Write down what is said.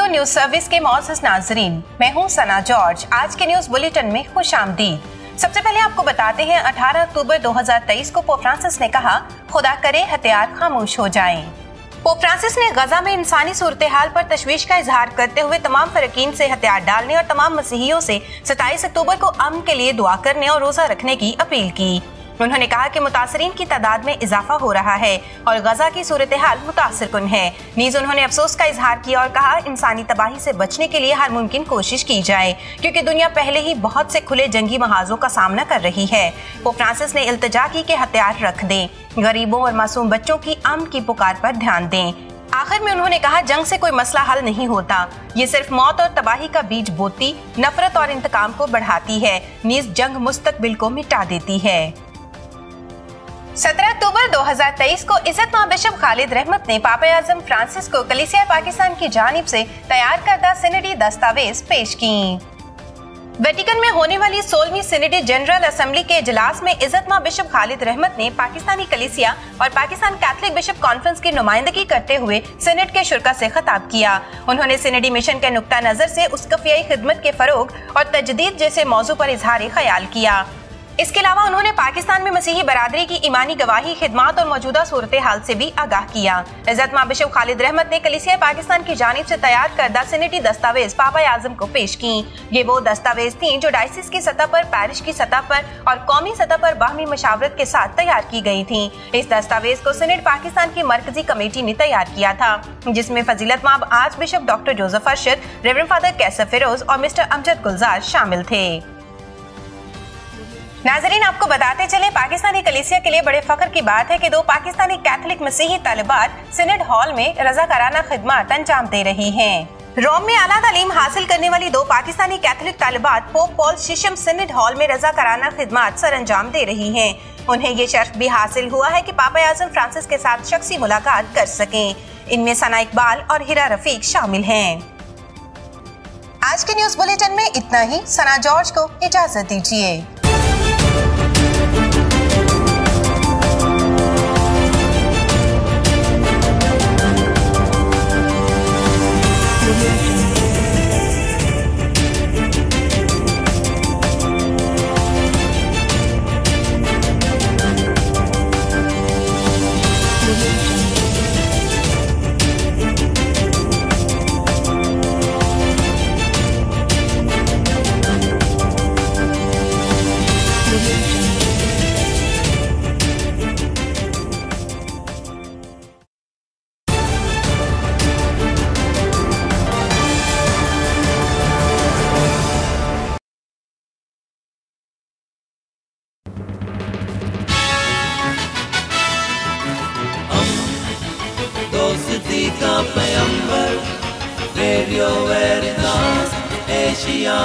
Hindu news service के मौजूद नाजरीन, मैं हूं सना जॉर्ज। आज के न्यूज बुलेटिन में खुशामदीद। सबसे पहले आपको बताते हैं 18 अक्टूबर 2023 को पोप फ्रांसिस ने कहा, खुदा करे हथियार खामोश हो जाएं। पोप फ्रांसिस ने गजा में इंसानी सूरत हाल पर तशवीश का इजहार करते हुए तमाम फरकीन से हथियार डालने और तमाम मसीहियों से 27 अक्टूबर को अमन के लिए दुआ करने और रोजा रखने की अपील की। उन्होंने कहा कि मुतासरीन की तादाद में इजाफा हो रहा है और गजा की सूरत हाल मुतासिर कुन है। नीज उन्होंने अफसोस का इजहार किया और कहा, इंसानी तबाही से बचने के लिए हर मुमकिन कोशिश की जाए, क्योंकि दुनिया पहले ही बहुत से खुले जंगी महाजों का सामना कर रही है। पोप फ्रांसिस ने इल्तिजा की कि हथियार रख दें, गरीबों और मासूम बच्चों की अमन की पुकार पर ध्यान दें। आखिर में उन्होंने कहा, जंग से कोई मसला हल नहीं होता, ये सिर्फ मौत और तबाही का बीज बोती, नफरत और इंतकाम को बढ़ाती है। नीज जंग मुस्तकबिल को मिटा देती है। 17 अक्टूबर 2023 को इज्जतमां बिशप खालिद रहमत ने पापा आजम फ्रांसिस को कलीसिया पाकिस्तान की जानिब से तैयार करदा सिनेडी दस्तावेज पेश की। वेटिकन में होने वाली 16वीं सिनेडी जनरल असेंबली के इजलास में इज्जतमां बिशप खालिद रहमत ने पाकिस्तानी कलीसिया और पाकिस्तान कैथलिक बिशप कॉन्फ्रेंस की नुमाइंदगी करते हुए सिनेट के शुरा से खिताब किया। उन्होंने सिनेडी मिशन के नुक्ता नजर से उसका खिदमत के फरोग और तजदीद जैसे मौजू पर इजहार ख्याल किया। इसके अलावा उन्होंने पाकिस्तान में मसीही बरादरी की ईमानी गवाही, खिदमात और मौजूदा सूरत हाल से भी आगाह किया। इज्जतमां बिशप खालिद रहमत ने कलीसिया पाकिस्तान की जानिब से तैयार करदा सिनेटी दस्तावेज पापा आजम को पेश की। ये वो दस्तावेज थी जो डायसिस की सतह पर, पैरिश की सतह पर और कौमी सतह पर बाहमी मशावरत के साथ तैयार की गई थी। इस दस्तावेज को सिनेट पाकिस्तान की मरकजी कमेटी ने तैयार किया था, जिसमें फजीलतमाब archbishop doctor Joseph Arshad, reverend father Qaiser Feroze और मिस्टर अमजद गुलजार शामिल थे। नाजरीन, आपको बताते चले, पाकिस्तानी कलीसिया के लिए बड़े फख्र की बात है कि 2 पाकिस्तानी कैथलिक मसीही तालिबात सिनेट हॉल में रज़ाकाराना खिदमत अंजाम दे रही हैं। रोम में आला तालीम हासिल करने वाली 2 पाकिस्तानी कैथलिक तालिबात पोप पॉल शिशम सिनेट हॉल में रज़ाकाराना खिदमत सर अंजाम दे रही हैं। उन्हें ये शर्फ भी हासिल हुआ है कि पापा आजम फ्रांसिस के साथ शख्सी मुलाकात कर सकें। इनमें सना इकबाल और हिरा रफीक शामिल हैं। आज के न्यूज बुलेटिन में इतना ही। सना जॉर्ज को इजाजत दीजिए। दोस्ती का पैगंबर, रेडियो वेरितास एशिया।